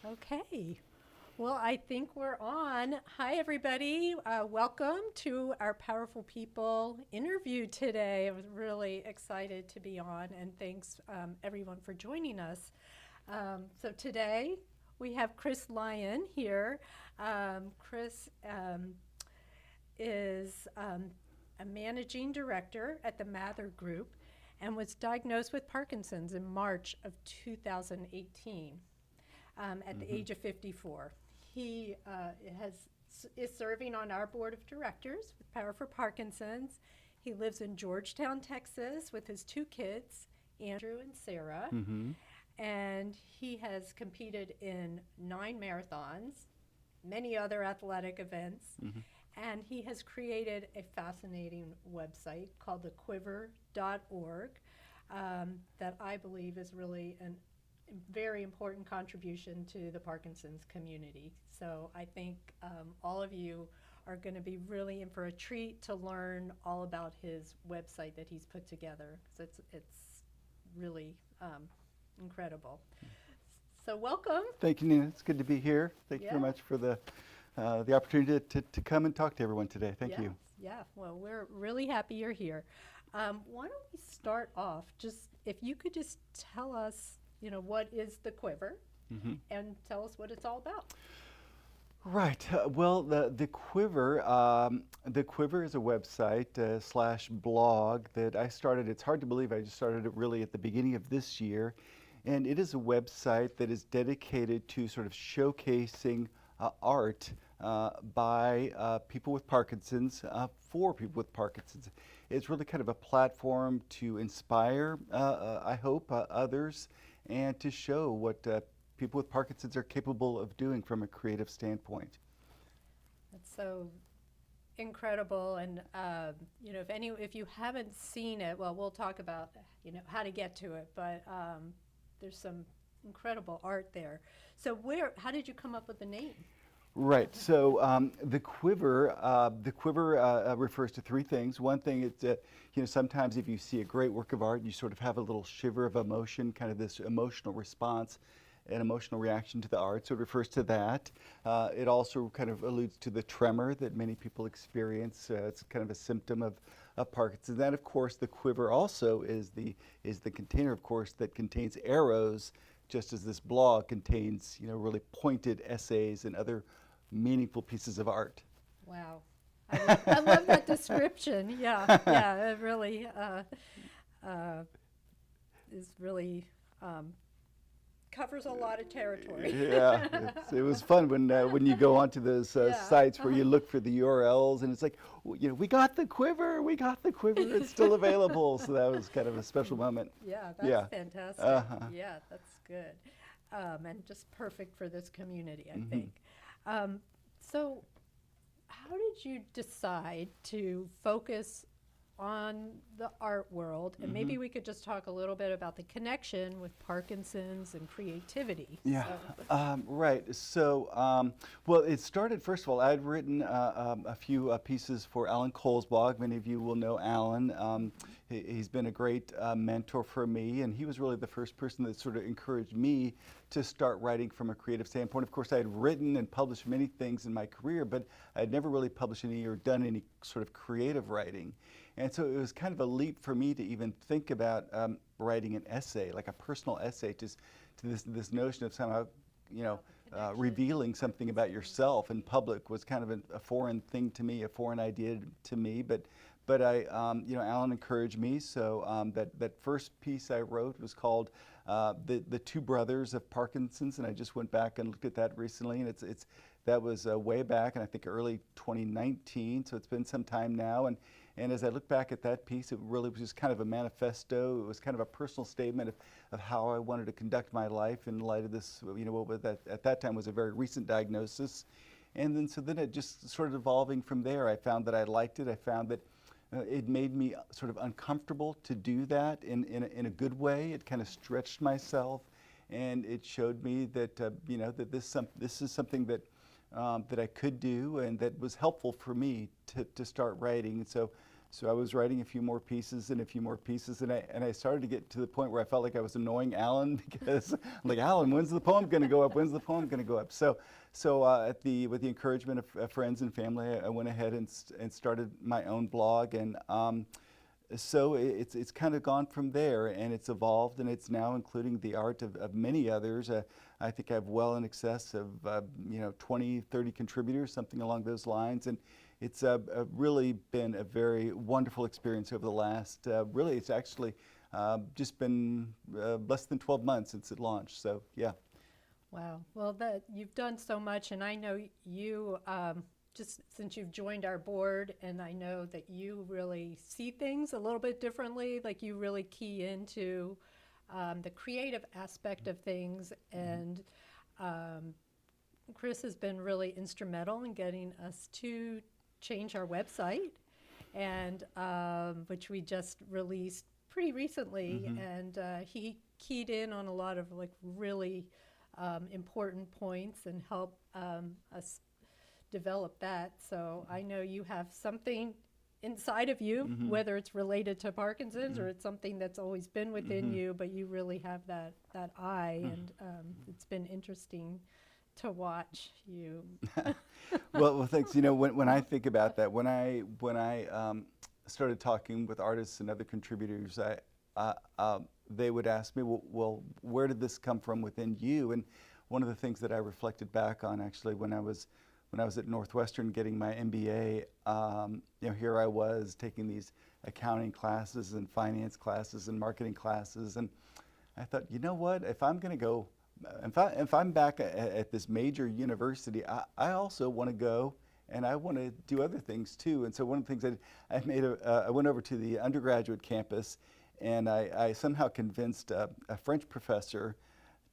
Okay. Well, I think we're on. Hi, everybody. Welcome to our Powerful People interview today. I was really excited to be on, and thanks everyone for joining us. So today we have Chris Lyon here. Chris is a managing director at the Mather Group and was diagnosed with Parkinson's in March of 2018 at the age of 54. He is serving on our board of directors with Power for Parkinson's. He lives in Georgetown, Texas, with his two kids, Andrew and Sarah. And he has competed in 9 marathons, many other athletic events, and he has created a fascinating website called the Quiver.org that I believe is really a very important contribution to the Parkinson's community. So I think all of you are going to be really in for a treat to learn all about his website that he's put together, because it's really incredible. So welcome. Thank you, Nina. It's good to be here. Thank you very Yeah. much for the opportunity to come and talk to everyone today. Thank you. Yeah, well, we're really happy you're here. Why don't we start off, just if you could just tell us, what is the Quiver, and tell us what it's all about. Right. Well, the Quiver is a website slash blog that I started. It's hard to believe I just started it really at the beginning of this year, and it is a website that is dedicated to sort of showcasing art by people with Parkinson's for people with Parkinson's. It's really kind of a platform to inspire, I hope, others, and to show what people with Parkinson's are capable of doing from a creative standpoint. That's so incredible, and if you haven't seen it, well, we'll talk about how to get to it, but there's some incredible art there. So how did you come up with the name? Right. So the Quiver refers to 3 things. One thing is that sometimes if you see a great work of art, you sort of have a little shiver of emotion, kind of this emotional response, an emotional reaction to the art. So it refers to that. It also kind of alludes to the tremor that many people experience. It's kind of a symptom of Parkinson's. Then, of course, the Quiver also is the container, of course, that contains arrows, just as this blog contains really pointed essays and other meaningful pieces of art. Wow. I love that description. Yeah, it really is really covers a lot of territory. Yeah, it was fun when you go onto those sites where you look for the URLs and it's like, we got the Quiver, it's still available. So that was kind of a special moment. Yeah, that's fantastic. Yeah, that's good. And just perfect for this community, I think. So how did you decide to focus on the art world? And maybe we could just talk a little bit about the connection with Parkinson's and creativity. Yeah, right. So, well, it started, first of all, I'd written a few pieces for Alan Cole's blog. Many of you will know Alan. He's been a great mentor for me, and he was really the first person that sort of encouraged me to start writing from a creative standpoint. Of course, I had written and published many things in my career, but I had never really published any or done any sort of creative writing. And so it was kind of a leap for me to even think about writing an essay, like a personal essay, to this notion of somehow, revealing something about yourself in public was kind of a foreign thing to me, a foreign idea to me. But I, Alan encouraged me. So that first piece I wrote was called "The Two Brothers of Parkinson's," and I just went back and looked at that recently, and that was way back, and I think early 2019. So it's been some time now, and as I look back at that piece, it really was just kind of a manifesto. It was kind of a personal statement of how I wanted to conduct my life in light of this, what was at that time was a very recent diagnosis. And then it just sort of evolving from there. I found that I liked it. I found that it made me sort of uncomfortable to do that in a good way. It kind of stretched myself, and it showed me that that this is something that I could do, and that was helpful for me to start writing. And so So I was writing a few more pieces and a few more pieces, and I started to get to the point where I felt like I was annoying Alan because I'm like, Alan, when's the poem going to go up? When's the poem going to go up? So with the encouragement of friends and family, I went ahead and started my own blog, and so it's kind of gone from there, and it's evolved, and it's now including the art of many others. I think I have well in excess of 20, 30 contributors, something along those lines, and it's really been a very wonderful experience over the last, really it's actually just been less than 12 months since it launched, so yeah. Wow. Well, you've done so much, and I know you, just since you've joined our board, and I know that you really see things a little bit differently, like you really key into the creative aspect of things, and Chris has been really instrumental in getting us to change our website, and which we just released pretty recently, and he keyed in on a lot of like really important points and helped us develop that. So I know you have something inside of you, whether it's related to Parkinson's or it's something that's always been within you, but you really have that eye, and it's been interesting to watch you. Well, thanks. You know, when I think about that, when I started talking with artists and other contributors, they would ask me, well, where did this come from within you? And one of the things that I reflected back on, actually, when I was at Northwestern getting my MBA, here I was taking these accounting classes and finance classes and marketing classes, and I thought, you know what, if I'm going to go, if I'm back at this major university, I also want to go and I want to do other things too. And so one of the things I went over to the undergraduate campus, and I somehow convinced a French professor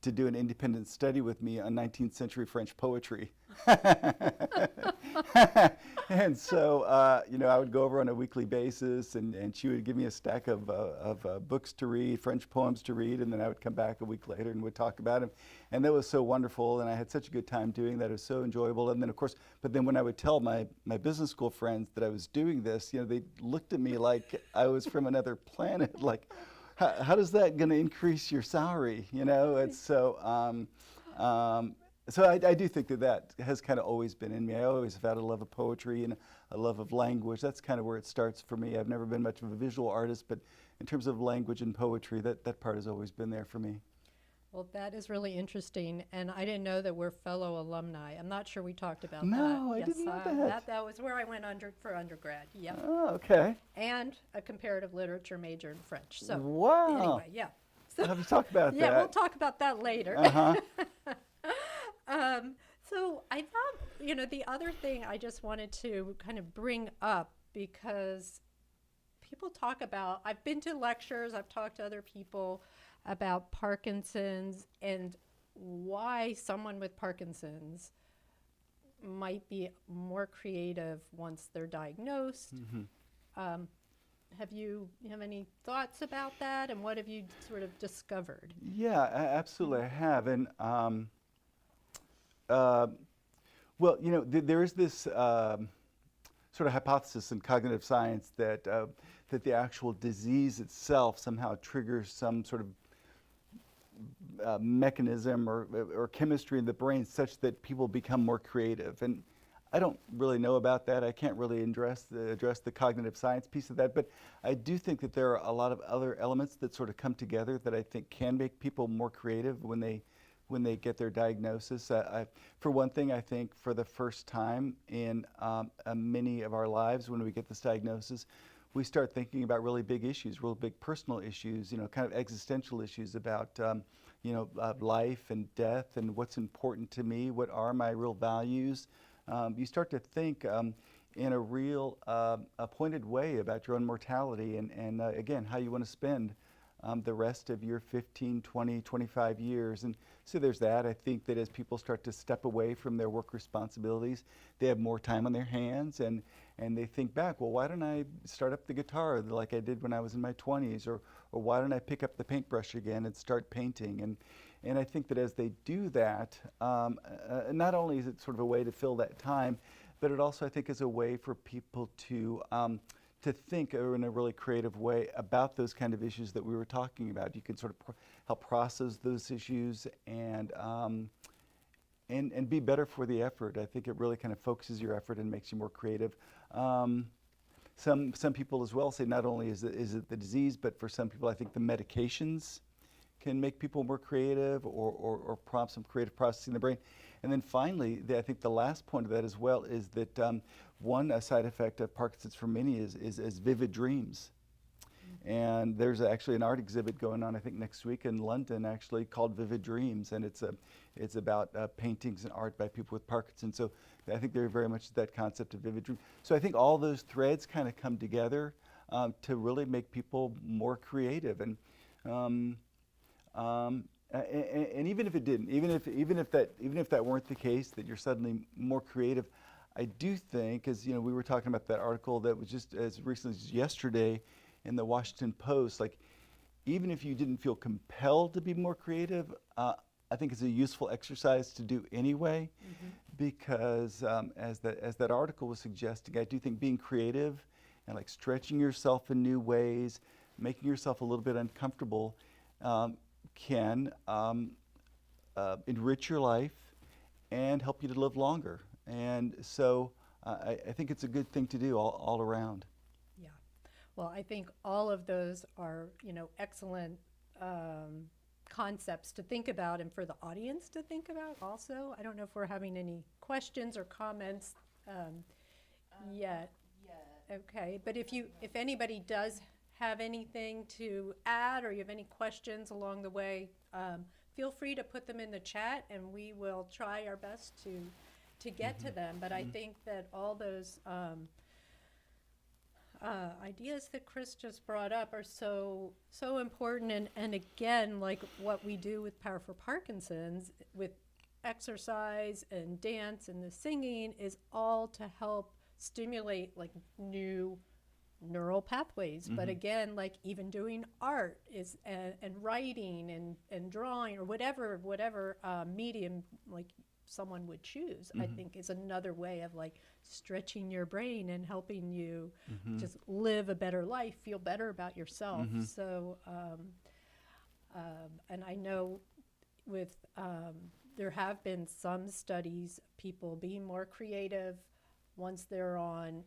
to do an independent study with me on 19th century French poetry. And so, I would go over on a weekly basis, and she would give me a stack of books to read, French poems to read, and then I would come back a week later and would talk about them. And that was so wonderful, and I had such a good time doing that. It was so enjoyable. And then, of course, but then when I would tell my business school friends that I was doing this, they looked at me like I was from another planet, like, how does that going to increase your salary? It's so. So I do think that has kind of always been in me. I always have had a love of poetry and a love of language. That's kind of where it starts for me. I've never been much of a visual artist, but in terms of language and poetry, that part has always been there for me. Well, that is really interesting, and I didn't know that we're fellow alumni. I'm not sure we talked about that. No, I didn't know that. That was where I went for undergrad, yeah. Oh, okay. And a comparative literature major in French. So wow. Anyway, yeah. So, We'll have to talk about that. Yeah, we'll talk about that later. Uh-huh. So I thought, the other thing I just wanted to kind of bring up, because people talk about, I've been to lectures, I've talked to other people about Parkinson's and why someone with Parkinson's might be more creative once they're diagnosed. Have you have any thoughts about that, and what have you sort of discovered? Yeah, absolutely, I have. And well, there is this sort of hypothesis in cognitive science that the actual disease itself somehow triggers some sort of mechanism or chemistry in the brain such that people become more creative. And I don't really know about that. I can't really address the cognitive science piece of that, but I do think that there are a lot of other elements that sort of come together that I think can make people more creative when they get their diagnosis. For one thing, I think for the first time in many of our lives, when we get this diagnosis, we start thinking about really big issues, real big personal issues, kind of existential issues about life and death and what's important to me, what are my real values. You start to think in a real pointed way about your own mortality and again, how you want to spend the rest of your 15, 20, 25 years. And so there's that. I think that as people start to step away from their work responsibilities, they have more time on their hands and they think back, well, why don't I start up the guitar like I did when I was in my 20s, or why don't I pick up the paintbrush again and start painting? And I think that as they do that, not only is it sort of a way to fill that time, but it also, I think, is a way for people to to think in a really creative way about those kind of issues that we were talking about. You can sort of help process those issues and be better for the effort. I think it really kind of focuses your effort and makes you more creative. Some people as well say not only is it the disease, but for some people I think the medications can make people more creative or prompt some creative processing in the brain. And then finally, I think the last point of that as well is that one side effect of Parkinson's for many is vivid dreams. And there's actually an art exhibit going on, I think, next week in London, actually called Vivid Dreams, and it's about paintings and art by people with Parkinson's. So I think they're very much that concept of vivid dream. So I think all those threads kind of come together to really make people more creative. And even if it didn't, even if that weren't the case, that you're suddenly more creative, I do think, as you know, we were talking about that article that was just as recently as yesterday in the Washington Post, like even if you didn't feel compelled to be more creative, I think it's a useful exercise to do anyway, because as that article was suggesting, I do think being creative and like stretching yourself in new ways, making yourself a little bit uncomfortable, can enrich your life and help you to live longer. And so I think it's a good thing to do all around. Yeah. Well, I think all of those are, excellent concepts to think about and for the audience to think about also. I don't know if we're having any questions or comments yet. Okay, but if anybody does have anything to add or you have any questions along the way, feel free to put them in the chat and we will try our best to get to them. But I think that all those ideas that Chris just brought up are so important, and again, like what we do with Power for Parkinson's with exercise and dance and the singing is all to help stimulate like new neural pathways. But again, like even doing art is and writing and drawing or whatever medium like someone would choose, I think is another way of like stretching your brain and helping you just live a better life, feel better about yourself. So and I know with there have been some studies, people being more creative once they're on,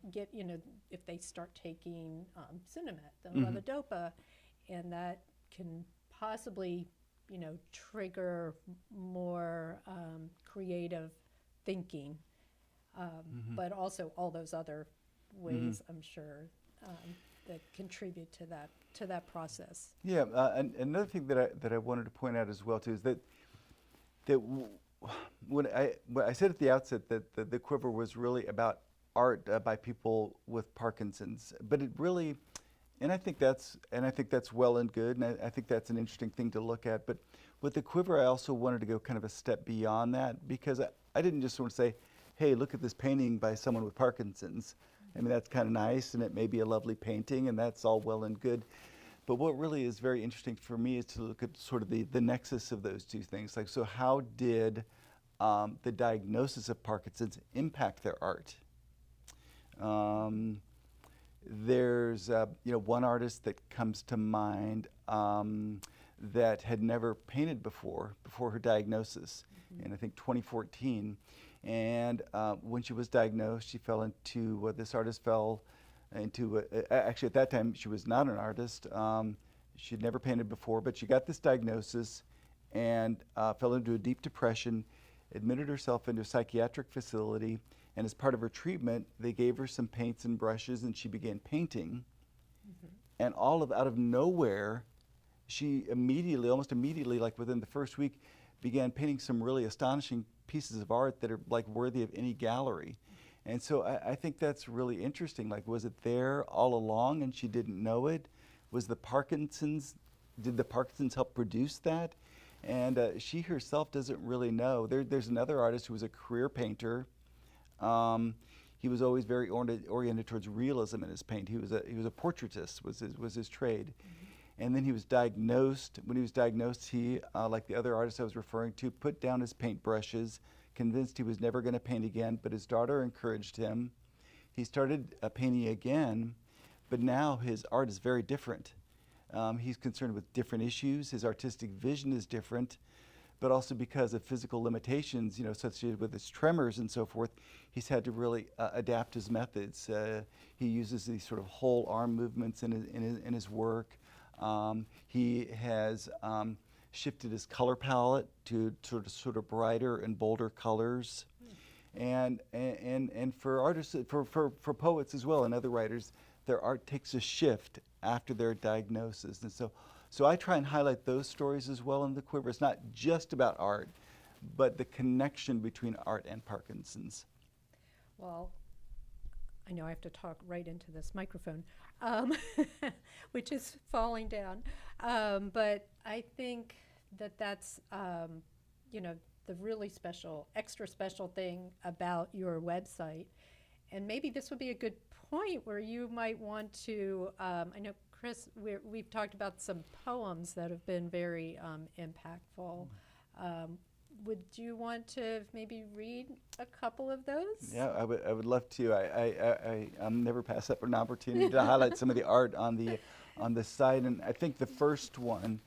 if they start taking Cinemet, the levodopa, and that can possibly, trigger more creative thinking, but also all those other ways, I'm sure, that contribute to that process. Yeah, and another thing that I wanted to point out as well too is that when I said at the outset that the Quiver was really about art by people with Parkinson's, but it really, and I think that's well and good, and I think that's an interesting thing to look at. But with the Quiver, I also wanted to go kind of a step beyond that, because I didn't just want to say, hey, look at this painting by someone with Parkinson's. I mean, that's kind of nice, and it may be a lovely painting, and that's all well and good. But what really is very interesting for me is to look at sort of the nexus of those two things. Like, so how did the diagnosis of Parkinson's impact their art? There's one artist that comes to mind that had never painted before her diagnosis in I think 2014, and when she was diagnosed, she fell into this artist fell into actually at that time she was not an artist. She'd never painted before, but she got this diagnosis and fell into a deep depression, admitted herself into a psychiatric facility. And as part of her treatment, they gave her some paints and brushes, and she began painting. And out of nowhere, she almost immediately, like within the first week, began painting some really astonishing pieces of art that are like worthy of any gallery. And so I think that's really interesting. Like, was it there all along and she didn't know it? Did the Parkinsons help produce that? And she herself doesn't really know. There's another artist who was a career painter. He was always very oriented towards realism in his paint. He was a portraitist was his trade. And then he was diagnosed. When he was diagnosed, he, like the other artist I was referring to, put down his paint brushes, convinced he was never going to paint again, but his daughter encouraged him. He started painting again, But now his art is very different. He's concerned with different issues. His artistic vision is different, but also because of physical limitations, associated with his tremors and so forth, he's had to really adapt his methods. He uses these sort of whole arm movements in his work. He has shifted his color palette to sort of brighter and bolder colors. And for artists, for poets as well and other writers, their art takes a shift after their diagnosis. And so I try and highlight those stories as well in the Quiver. It's not just about art, but the connection between art and Parkinson's. Well, I know I have to talk right into this microphone, which is falling down. But I think that's, the really special, extra special thing about your website. And maybe this would be a good point where you might want to, I know, Chris, we've talked about some poems that have been very impactful. Would you want to maybe read a couple of those? Yeah, I would love to. I never pass up an opportunity to highlight some of the art on the site. And I think the first one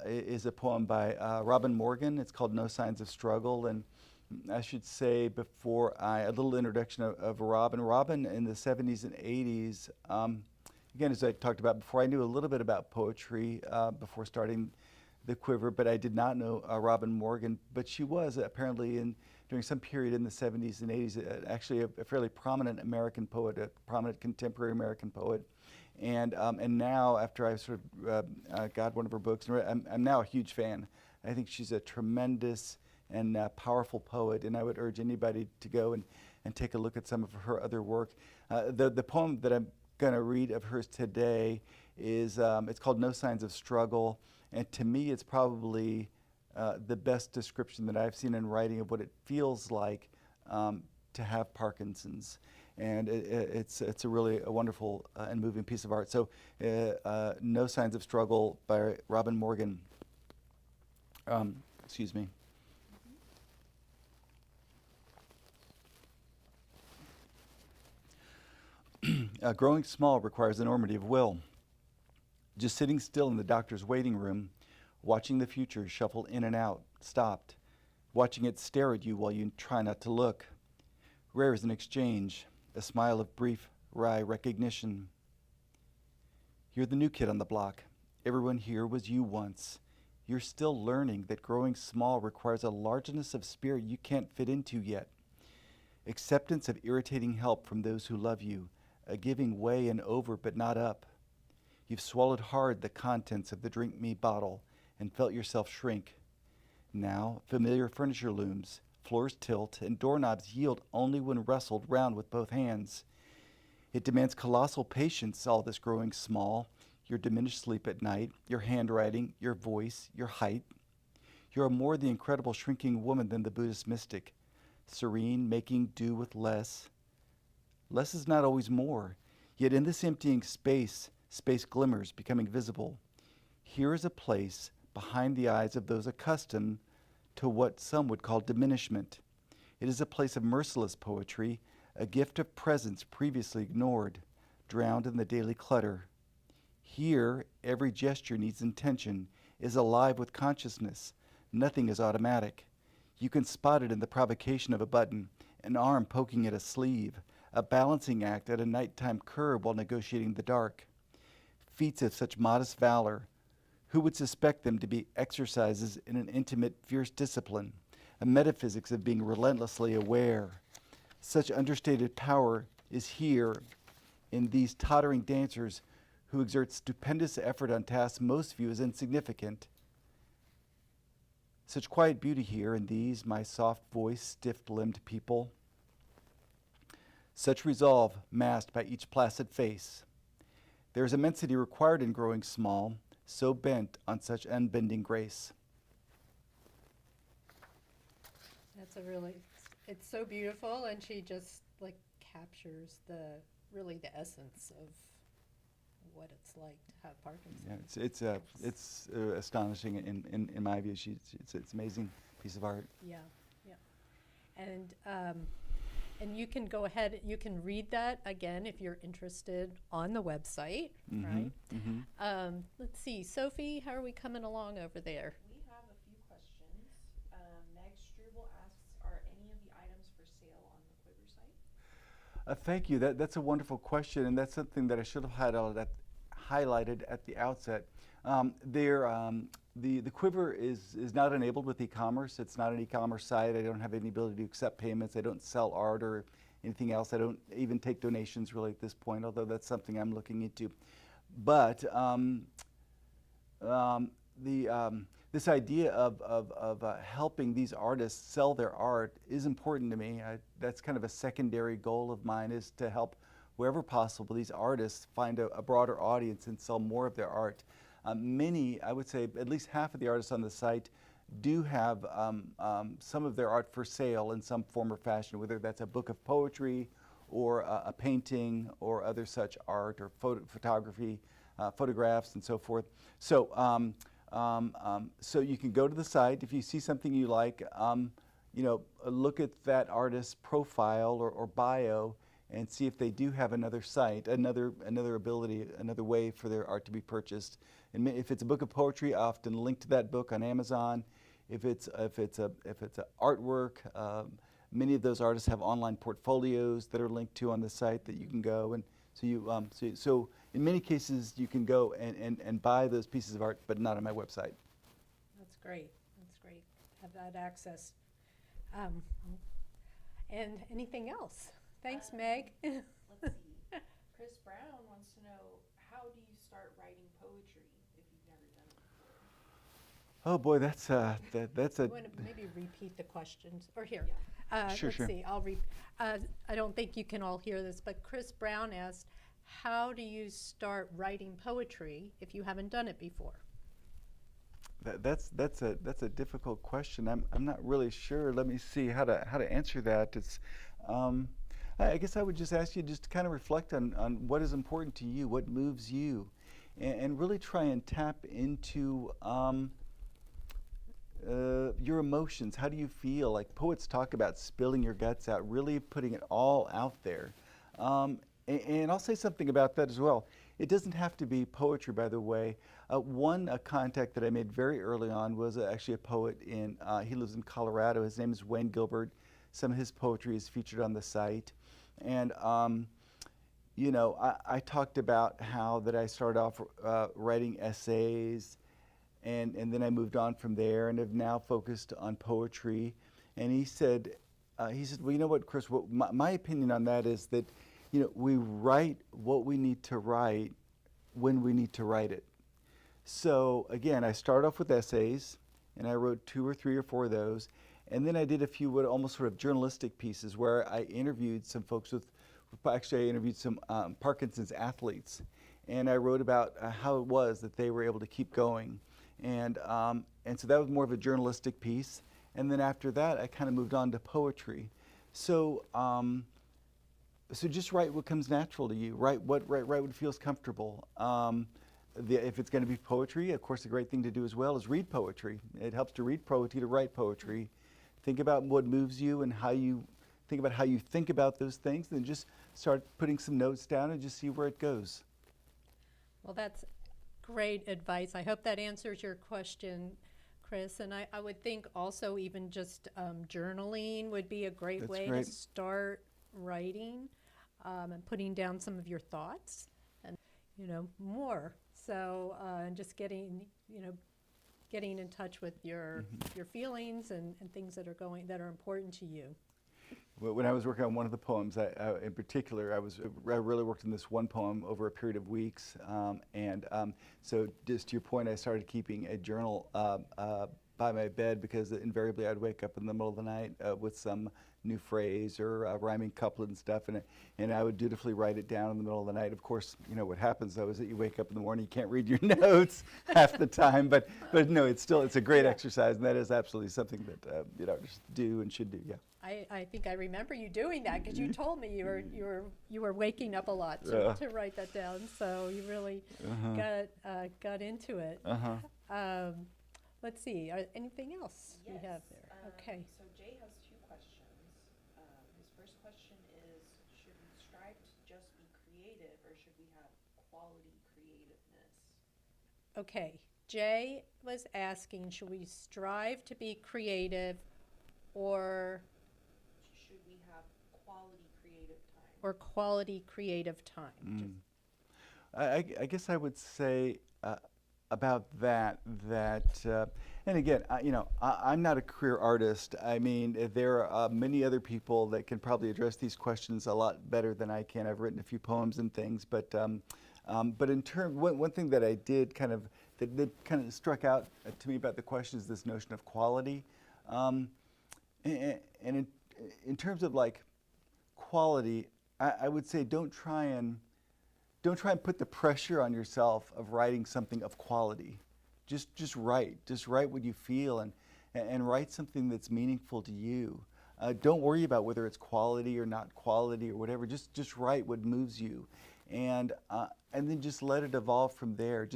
is a poem by Robin Morgan. It's called No Signs of Struggle. And I should say before a little introduction of Robin. Robin in the 70s and 80s, again, as I talked about before, I knew a little bit about poetry before starting the Quiver, but I did not know Robin Morgan. But she was apparently during some period in the 70s and 80s, actually a fairly prominent American poet, a prominent contemporary American poet. And now, after I sort of got one of her books, I'm now a huge fan. I think she's a tremendous and powerful poet, and I would urge anybody to go and take a look at some of her other work. The poem that I'm going to read of hers today is, it's called No Signs of Struggle, and to me it's probably the best description that I've seen in writing of what it feels like to have Parkinson's. And it's a really a wonderful and moving piece of art. So No Signs of Struggle by Robin Morgan. Excuse me. Growing small requires enormity of will. Just sitting still in the doctor's waiting room, watching the future shuffle in and out, stopped, watching it stare at you while you try not to look. Rare is an exchange, a smile of brief, wry recognition. You're the new kid on the block. Everyone here was you once. You're still learning that growing small requires a largeness of spirit you can't fit into yet. Acceptance of irritating help from those who love you, a giving way and over but not up. You've swallowed hard the contents of the drink me bottle and felt yourself shrink. Now, familiar furniture looms, floors tilt, and doorknobs yield only when wrestled round with both hands. It demands colossal patience, all this growing small, your diminished sleep at night, your handwriting, your voice, your height. You're a more the incredible shrinking woman than the Buddhist mystic, serene, making do with less. Less is not always more, yet in this emptying space, space glimmers, becoming visible. Here is a place behind the eyes of those accustomed to what some would call diminishment. It is a place of merciless poetry, a gift of presence previously ignored, drowned in the daily clutter. Here, every gesture needs intention, is alive with consciousness. Nothing is automatic. You can spot it in the provocation of a button, an arm poking at a sleeve, a balancing act at a nighttime curb while negotiating the dark. Feats of such modest valor, who would suspect them to be exercises in an intimate, fierce discipline, a metaphysics of being relentlessly aware? Such understated power is here in these tottering dancers who exert stupendous effort on tasks most view as insignificant. Such quiet beauty here in these, my soft-voiced, stiff-limbed people. Such resolve masked by each placid face. There is immensity required in growing small, so bent on such unbending grace. That's it's so beautiful, and she just captures really the essence of what it's like to have Parkinson's. Yeah, it's astonishing in my view. It's an amazing piece of art. Yeah, yeah. And And you can go ahead, you can read that again if you're interested on the website, right? Let's see, Sophie, how are we coming along over there? We have a few questions. Meg Struble asks, are any of the items for sale on the Quiver site? Thank you. That's a wonderful question, and that's something that I should have highlighted at the outset. The Quiver is not enabled with e-commerce. It's not an e-commerce site. I don't have any ability to accept payments. I don't sell art or anything else. I don't even take donations really at this point, although that's something I'm looking into. But this idea of helping these artists sell their art is important to me. That's kind of a secondary goal of mine, is to help wherever possible these artists find a broader audience and sell more of their art. Many, I would say at least half of the artists on the site do have some of their art for sale in some form or fashion, whether that's a book of poetry or a painting or other such art, or photography, photographs and so forth. So you can go to the site. If you see something you like, look at that artist's profile or bio and see if they do have another site, another ability, another way for their art to be purchased. And if it's a book of poetry, I often link to that book on Amazon. If it's a artwork, many of those artists have online portfolios that are linked to on the site that you can go, and so in many cases you can go and buy those pieces of art, but not on my website. That's great. That's great. Have that access. And anything else? Thanks, Meg. Let's see. Chris Brown wants to know, how do you start writing poetry if you've never done it before? Oh boy, that's a. You want to maybe repeat the questions, or here? Sure. Let's see. I don't think you can all hear this, but Chris Brown asked, "How do you start writing poetry if you haven't done it before?" That's a difficult question. I'm not really sure. Let me see how to answer that. It's I guess I would just ask you just to kind of reflect on what is important to you, what moves you, and really try and tap into your emotions. How do you feel? Like poets talk about spilling your guts out, really putting it all out there. And I'll say something about that as well. It doesn't have to be poetry, by the way. One contact that I made very early on was actually a poet he lives in Colorado. His name is Wayne Gilbert. Some of his poetry is featured on the site. And, I talked about how that I started off writing essays, and then I moved on from there and have now focused on poetry. And he said, well, you know what, Chris, my opinion on that is that, we write what we need to write when we need to write it. So again, I started off with essays, and I wrote 2 or 3 or 4 of those. And then I did a few almost sort of journalistic pieces where I interviewed some folks I interviewed some Parkinson's athletes. And I wrote about how it was that they were able to keep going. And so that was more of a journalistic piece. And then after that, I kind of moved on to poetry. So just write what comes natural to you. Write what feels comfortable. If it's going to be poetry, of course, a great thing to do as well is read poetry. It helps to read poetry, to write poetry. Think about what moves you and how you think about those things, and then just start putting some notes down and just see where it goes. Well, that's great advice. I hope that answers your question, Chris. And I would think also even just journaling would be a great way to start writing and putting down some of your thoughts and, more. So and just getting in touch with your feelings and things that are important to you. Well, when I was working on one of the poems, in particular, I really worked on this one poem over a period of weeks, so just to your point, I started keeping a journal by my bed, because invariably I'd wake up in the middle of the night with some new phrase or a rhyming couplet and stuff, and I would dutifully write it down in the middle of the night. Of course, what happens though is that you wake up in the morning, you can't read your notes half the time, but no, it's a great exercise, and that is absolutely something that artists do and should do. Yeah. I think I remember you doing that, because you told me you were waking up a lot to write that down. So you really got into it. Let's see. Anything else we have there? Okay. So Jay has 2 questions. His first question is, should we strive to just be creative, or should we have quality creativeness? Okay, Jay was asking, should we strive to be creative or Should we have quality creative time? quality creative time? Mm. I guess I would say about that, and again, I'm not a career artist. I mean, there are many other people that can probably address these questions a lot better than I can. I've written a few poems and things, but in terms, one thing that I did that kind of struck out to me about the question is this notion of quality, and in terms of like quality, I would say don't try and put the pressure on yourself of writing something of quality. Just write what you feel, and write something that's meaningful to you. Don't worry about whether it's quality or not quality or whatever. Just write what moves you, and then just let it evolve from there.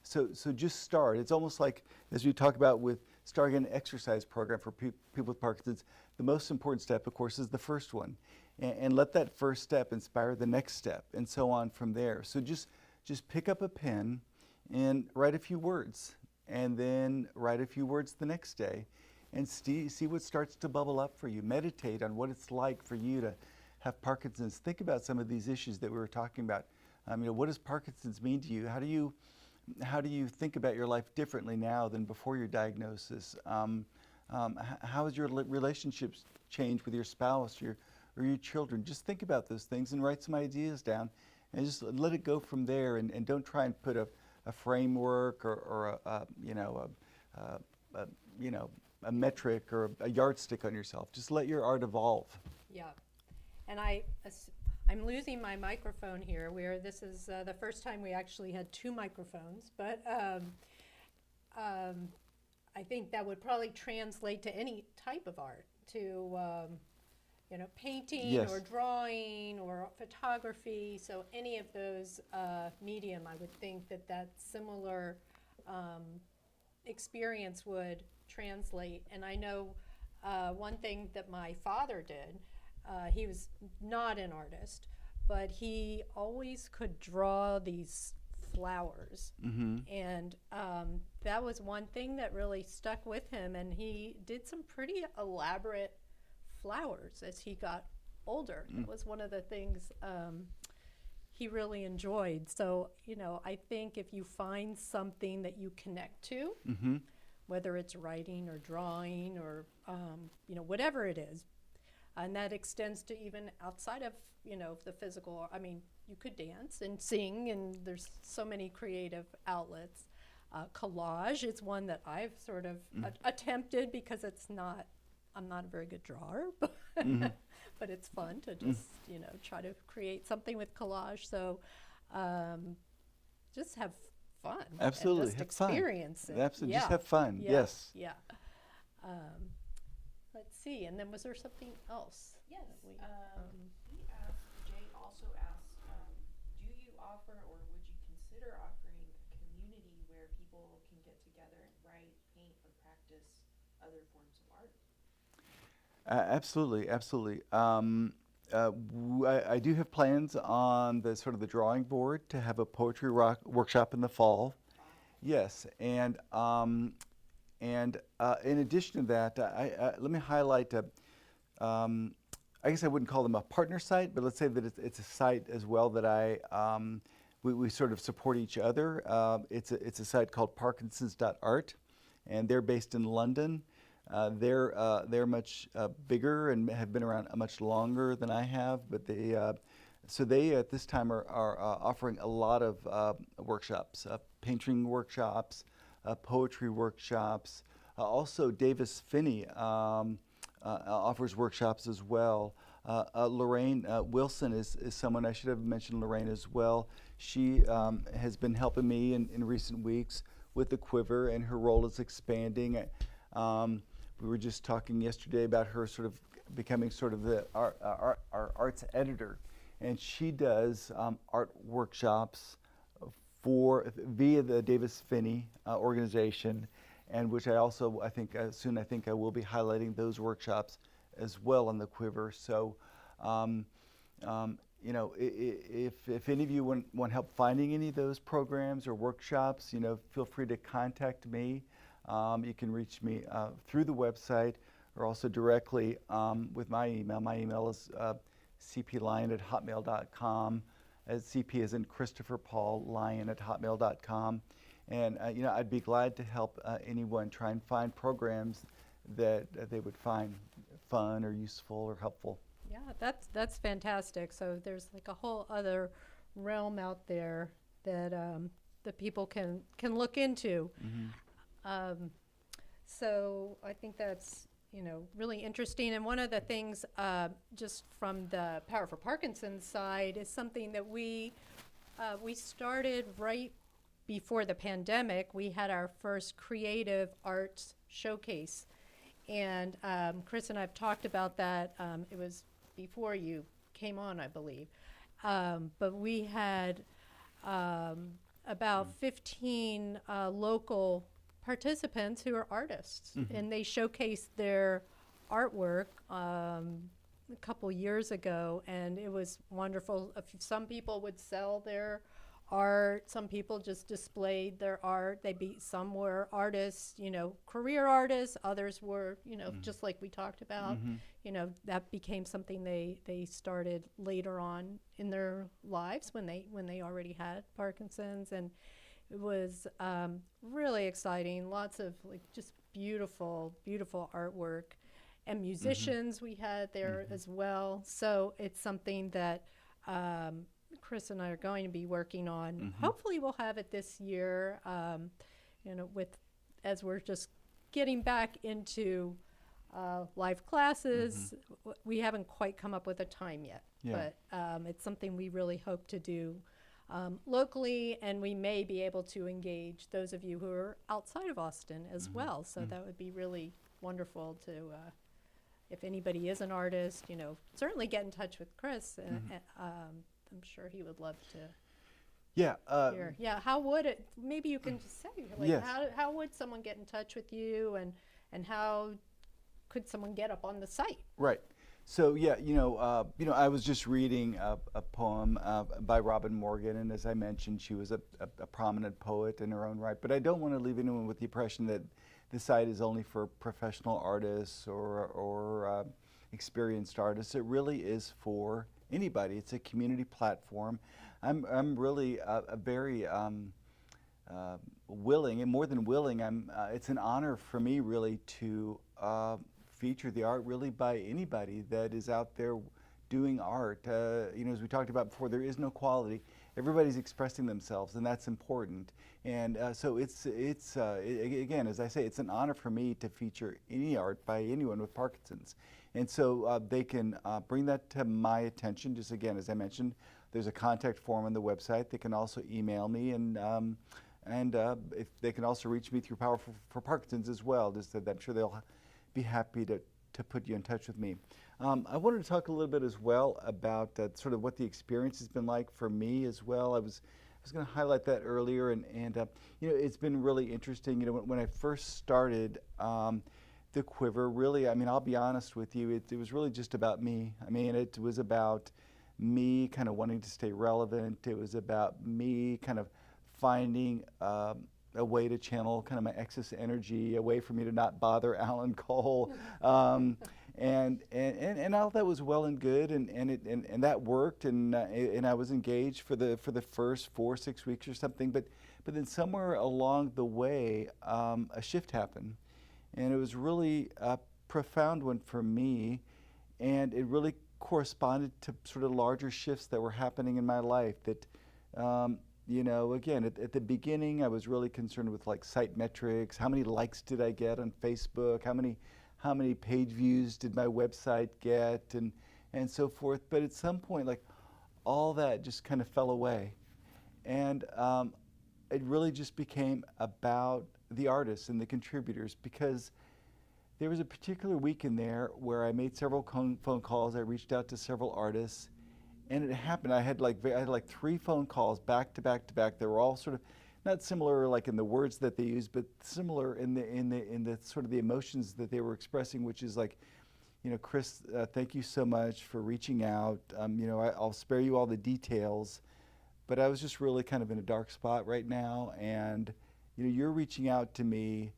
So just start. It's almost like, as we talk about with starting an exercise program for people with Parkinson's, the most important step, of course, is the first one. And let that first step inspire the next step, and so on from there. So just pick up a pen and write a few words, and then write a few words the next day, and see what starts to bubble up for you. Meditate on what it's like for you to have Parkinson's. Think about some of these issues that we were talking about. What does Parkinson's mean to you? How do you think about your life differently now than before your diagnosis? How has your relationships changed with your spouse, or your children? Just think about those things and write some ideas down, and just let it go from there. And don't try and put a framework or a metric or a yardstick on yourself. Just let your art evolve. Yeah, and I'm losing my microphone here, where this is the first time we actually had two microphones, but I think that would probably translate to any type of art, to painting Yes. or drawing or photography. So any of those medium, I would think that similar experience would translate. And I know one thing that my father did, he was not an artist, but he always could draw these flowers. Mm-hmm. And that was one thing that really stuck with him. And he did some pretty elaborate flowers as he got older. It was one of the things he really enjoyed. So, I think if you find something that you connect to, Mm-hmm. whether it's writing or drawing or, whatever it is, and that extends to even outside of, the physical. I mean, you could dance and sing, and there's so many creative outlets. Collage is one that I've sort of attempted, because I'm not a very good drawer, but, but it's fun to just, try to create something with collage. So just have fun. Absolutely, And just have fun. experience it. Absolutely, Yeah. just have fun. Yeah. Yes. Yeah. Let's see. And then was there something else? Yes, that Jay also asked, do you offer, or would you consider offering, a community where people can get together and write, paint, or practice other forms of art? Absolutely. I do have plans on the sort of the drawing board to have a poetry workshop in the fall. Yes, and in addition to that, let me highlight. I guess I wouldn't call them a partner site, but let's say that it's a site as well that we sort of support each other. It's a site called Parkinsons.art, and they're based in London. They're much bigger and have been around much longer than I have, but they at this time are offering a lot of workshops, painting workshops, poetry workshops. Also, Davis Finney offers workshops as well. Lorraine Wilson is someone I should have mentioned. Lorraine as well. She has been helping me in recent weeks with the Quiver, and her role is expanding. We were just talking yesterday about her sort of becoming sort of our arts editor, and she does art workshops via the Davis Finney organization, and which I think I will be highlighting those workshops as well on the Quiver. So You know, if any of you want help finding any of those programs or workshops, you know, feel free to contact me. You can reach me through the website or also directly with my email. My email is cplion@hotmail.com, as CP is in Christopher Paul Lyon @hotmail.com. And you know, I'd be glad to help anyone try and find programs that they would find fun or useful or helpful. Yeah, that's fantastic. So there's like a whole other realm out there that that people can look into. So I think that's, you know, really interesting. And one of the things, just from the Power for Parkinson's side, is something that we started right before the pandemic. We had our first creative arts showcase, and Chris and I've talked about that. It was before you came on, I believe, but we had about 15 local participants who are artists, and they showcased their artwork a couple years ago, and it was wonderful. Some people would sell their art, some people just displayed their art. Some were artists, you know, career artists, others were, you know, just like we talked about, you know, that became something they started later on in their lives when they already had Parkinson's. And it was really exciting. Lots of like just beautiful artwork, and musicians we had there as well. So it's something that Chris and I are going to be working on. Hopefully we'll have it this year, you know, as we're just getting back into live classes. We haven't quite come up with a time yet, but it's something we really hope to do locally, and we may be able to engage those of you who are outside of Austin as well. So that would be really wonderful to, if anybody is an artist, you know, certainly get in touch with Chris. I'm sure he would love to hear. Yeah, how would it, maybe you can just say, like, Yes. how would someone get in touch with you, and how could someone get up on the site? Right. So yeah, you know, I was just reading a poem by Robin Morgan, and as I mentioned, she was a prominent poet in her own right. But I don't want to leave anyone with the impression that the site is only for professional artists or experienced artists. It really is for anybody. It's a community platform. I'm really a very willing, and more than willing, it's an honor for me really to feature the art really by anybody that is out there doing art. You know, as we talked about before, there is no quality. Everybody's expressing themselves, and that's important. And so it's again, as I say, it's an honor for me to feature any art by anyone with Parkinson's. And so they can bring that to my attention. Just again, as I mentioned, there's a contact form on the website. They can also email me, and if they can also reach me through Power for Parkinson's as well. Just that I'm sure they'll be happy to put you in touch with me. I wanted to talk a little bit as well about sort of what the experience has been like for me as well. I was going to highlight that earlier, and you know, it's been really interesting. You know, when I first started the Quiver, really, I mean, I'll be honest with you, it was really just about me. I mean, it was about me kind of wanting to stay relevant. It was about me kind of finding a way to channel kind of my excess energy, a way for me to not bother Alan Cole. And all that was well and good, and that worked, and I was engaged for the first 4-6 weeks or something. But then somewhere along the way, a shift happened, and it was really a profound one for me, and it really corresponded to sort of larger shifts that were happening in my life. That you know, again, at the beginning, I was really concerned with like site metrics. How many likes did I get on Facebook? How many page views did my website get, and so forth. But at some point, like, all that just kind of fell away, and it really just became about the artists and the contributors, because there was a particular week in there where I made several phone calls. I reached out to several artists, and it happened. I had like 3 phone calls back to back to back. They were all sort of not similar like in the words that they used, but similar in the sort of the emotions that they were expressing, which is like, Chris, thank you so much for reaching out. I'll spare you all the details, but I was just really kind of in a dark spot right now, and your reaching out to me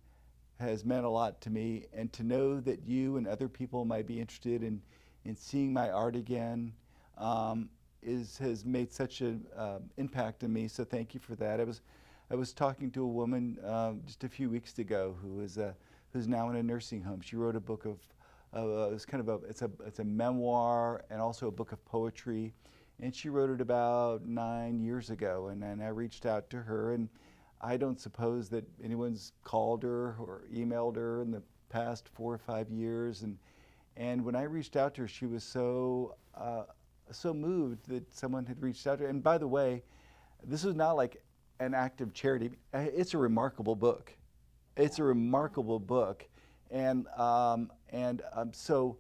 has meant a lot to me, and to know that you and other people might be interested in seeing my art again has made such an impact on me. So thank you for that. I was talking to a woman just a few weeks ago who's now in a nursing home. She wrote a book of it's a memoir and also a book of poetry, and she wrote it about 9 years ago. And I reached out to her, and I don't suppose that anyone's called her or emailed her in the past 4 or 5 years. And when I reached out to her, she was so moved that someone had reached out to her. And by the way, this was not like an act of charity. It's a remarkable book. It's a remarkable book. And so,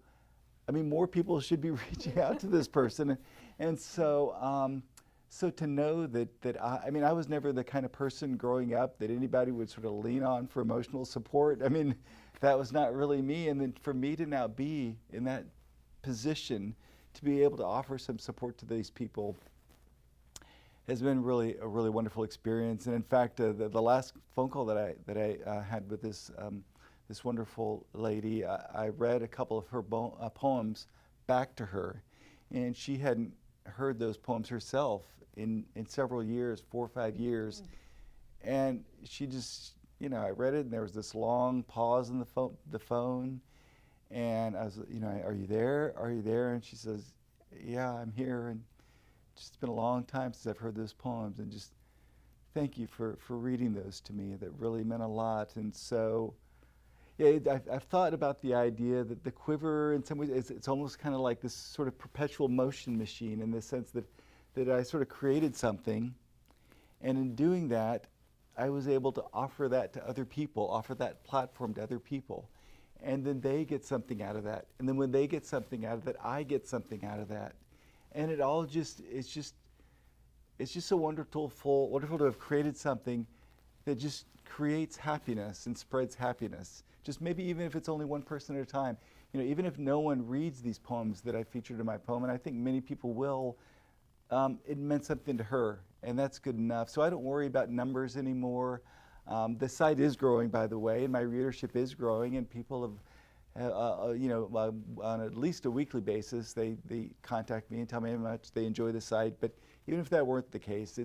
I mean, more people should be reaching out to this person. And so, so to know that I was never the kind of person growing up that anybody would sort of lean on for emotional support. I mean, that was not really me. And then for me to now be in that position, to be able to offer some support to these people has been really a really wonderful experience. And in fact, the last phone call that I had with this wonderful lady, I read a couple of her poems back to her, and she hadn't heard those poems herself in several years, 4 or 5 years. And she just, I read it, and there was this long pause in the phone, and I was, are you there? Are you there? And she says, yeah, I'm here. And it's been a long time since I've heard those poems, and just thank you for reading those to me. That really meant a lot. And so, yeah, I've thought about the idea that the Quiver, in some ways, it's almost kind of like this sort of perpetual motion machine, in the sense that I sort of created something, and in doing that, I was able to offer that to other people, offer that platform to other people, and then they get something out of that. And then when they get something out of it, I get something out of that. And it all it's just so wonderful to have created something that just creates happiness and spreads happiness. Just maybe even if it's only one person at a time. Even if no one reads these poems that I featured in my poem, and I think many people will, it meant something to her, and that's good enough. So I don't worry about numbers anymore. The site is growing, by the way, and my readership is growing, and people have, on at least a weekly basis, they contact me and tell me how much they enjoy the site. But even if that weren't the case,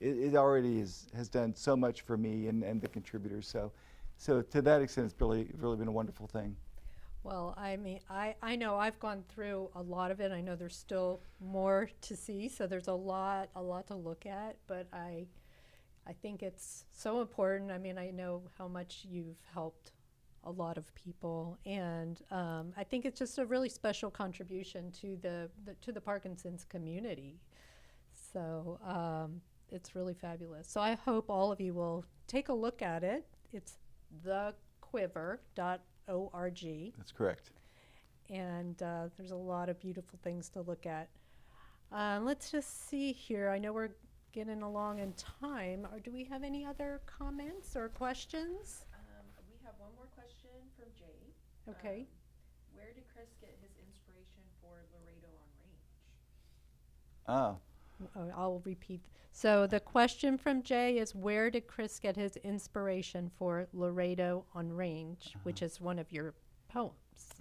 it already has done so much for me and the contributors. So to that extent, it's really been a wonderful thing. Well, I mean, I know I've gone through a lot of it. I know there's still more to see, so there's a lot to look at. But I think it's so important. I mean, I know how much you've helped a lot of people, and I think it's just a really special contribution to the Parkinson's community. So it's really fabulous. So I hope all of you will take a look at it. It's thequiver.org. That's correct. And there's a lot of beautiful things to look at. Let's just see here. I know we're getting along in time. Or do we have any other comments or questions? We have one more question from Jay. Okay. Where did Chris get his inspiration for Laredo on Range? I'll repeat. So the question from Jay is, where did Chris get his inspiration for Laredo on Range, which is one of your poems?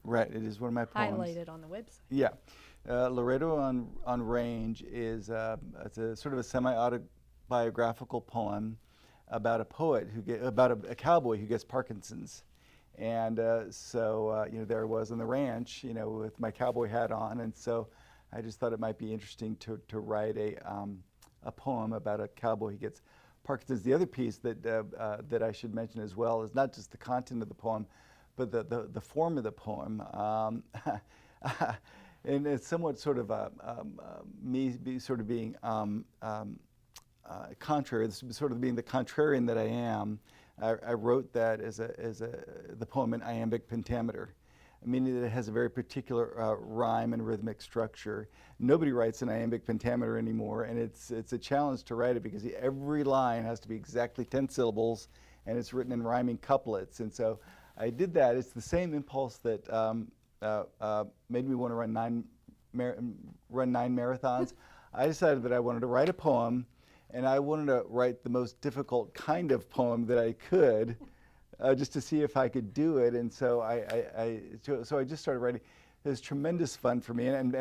Right, it is one of my poems. Highlighted on the website. Yeah. Laredo on Range is it's a sort of a semi-autobiographical poem about a poet about a cowboy who gets Parkinson's. And so there I was on the ranch, with my cowboy hat on, and so I just thought it might be interesting to write a poem about a cowboy who gets Parkinson's. The other piece that I should mention as well is not just the content of the poem, but the form of the poem. And it's somewhat sort of me being contrary, sort of being the contrarian that I am. I wrote that as the poem in iambic pentameter, meaning that it has a very particular rhyme and rhythmic structure. Nobody writes in iambic pentameter anymore, and it's a challenge to write it because every line has to be exactly 10 syllables, and it's written in rhyming couplets. And so I did that. It's the same impulse that made me want to run 9 marathons. I decided that I wanted to write a poem, and I wanted to write the most difficult kind of poem that I could, just to see if I could do it. And so I just started writing. It was tremendous fun for me, and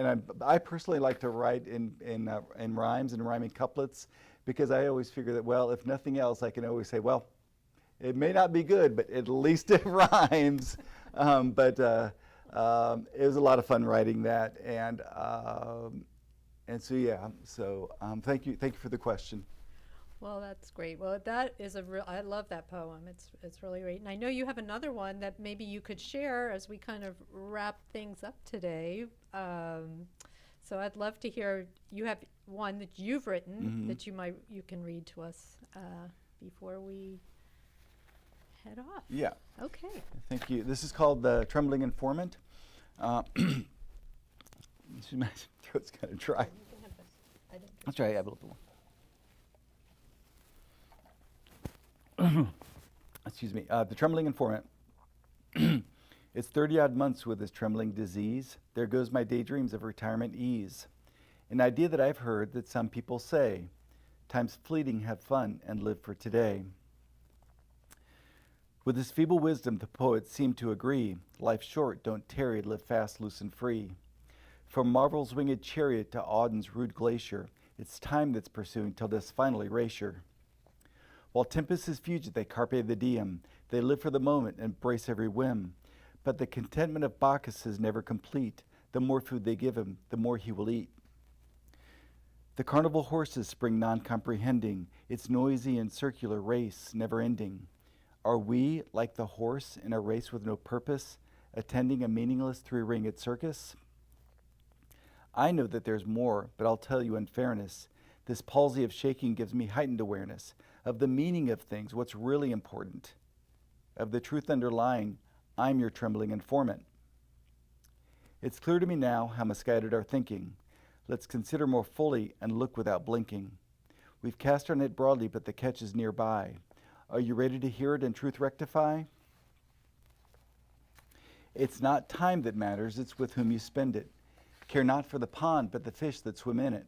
I personally like to write in rhymes and rhyming couplets, because I always figure that, well, if nothing else, I can always say, well, it may not be good, but at least it rhymes. But it was a lot of fun writing that, and so yeah. So thank you for the question. Well, that's great. Well, that is I love that poem. It's really great. And I know you have another one that maybe you could share as we kind of wrap things up today. So I'd love to hear, you have one that you've written that you can read to us before we head off. Yeah. Okay. Thank you. This is called The Trembling Informant. My throat's kind of dry. You can have this. That's right. I have a little one. Excuse me. The Trembling Informant. It's 30-odd months with this trembling disease. There goes my daydreams of retirement ease. An idea that I've heard that some people say, time's fleeting, have fun, and live for today. With this feeble wisdom, the poets seem to agree. Life's short, don't tarry, live fast, loose, and free. From Marvel's winged chariot to Auden's rude glacier, it's time that's pursuing till death's final erasure. While tempests is fugit, they carpe the diem. They live for the moment and embrace every whim. But the contentment of Bacchus is never complete. The more food they give him, the more he will eat. The carnival horses spring non-comprehending, its noisy and circular race never ending. Are we, like the horse, in a race with no purpose, attending a meaningless three-ringed circus? I know that there's more, but I'll tell you in fairness, this palsy of shaking gives me heightened awareness of the meaning of things, what's really important. Of the truth underlying, I'm your trembling informant. It's clear to me now how misguided our thinking. Let's consider more fully and look without blinking. We've cast our net broadly, but the catch is nearby. Are you ready to hear it and truth rectify? It's not time that matters, it's with whom you spend it. Care not for the pond, but the fish that swim in it.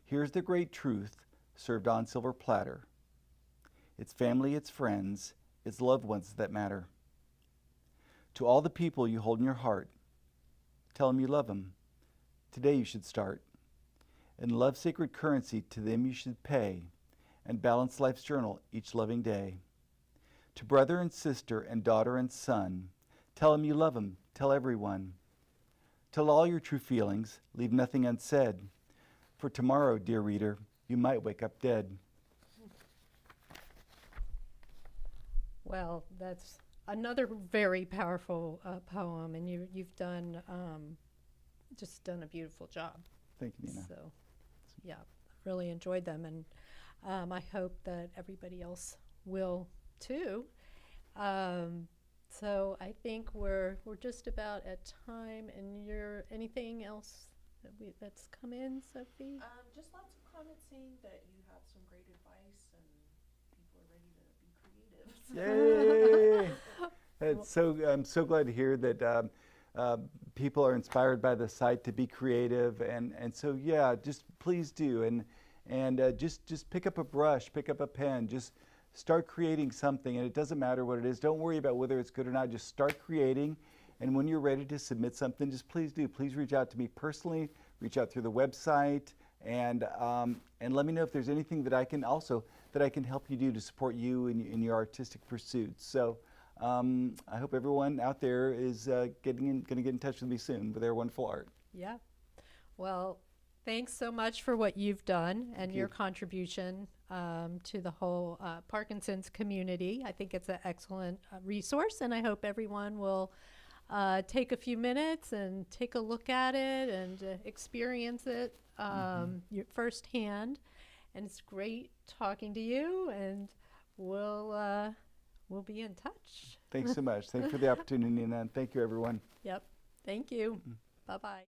Here's the great truth, served on silver platter. It's family, it's friends, it's loved ones that matter. To all the people you hold in your heart, tell them you love them. Today you should start. In love's sacred currency, to them you should pay, and balance life's journal each loving day. To brother and sister and daughter and son, tell them you love them, tell everyone. Tell all your true feelings, leave nothing unsaid. For tomorrow, dear reader, you might wake up dead. Well, that's another very powerful poem, and you've done just done a beautiful job. Thank you, Nina. So, yeah, really enjoyed them, and I hope that everybody else will too. So I think we're just about at time. And anything else that's come in, Sophie? Just lots of comments saying that you have some great advice and people are ready to be creative. Yay! I'm so glad to hear that people are inspired by the site to be creative, and so yeah, just please do, and just pick up a brush, pick up a pen, just start creating something, and it doesn't matter what it is. Don't worry about whether it's good or not. Just start creating, and when you're ready to submit something, just please do. Please reach out to me personally. Reach out through the website, and let me know if there's anything that I can help you do to support you in your artistic pursuits. So I hope everyone out there is going to get in touch with me soon with their wonderful art. Yeah. Well, thanks so much for what you've done and your contribution to the whole Parkinson's community. I think it's an excellent resource, and I hope everyone will take a few minutes and take a look at it and experience it firsthand. And it's great talking to you, and we'll be in touch. Thanks so much. Thanks for the opportunity, Nina, and thank you, everyone. Yep. Thank you. Bye-bye.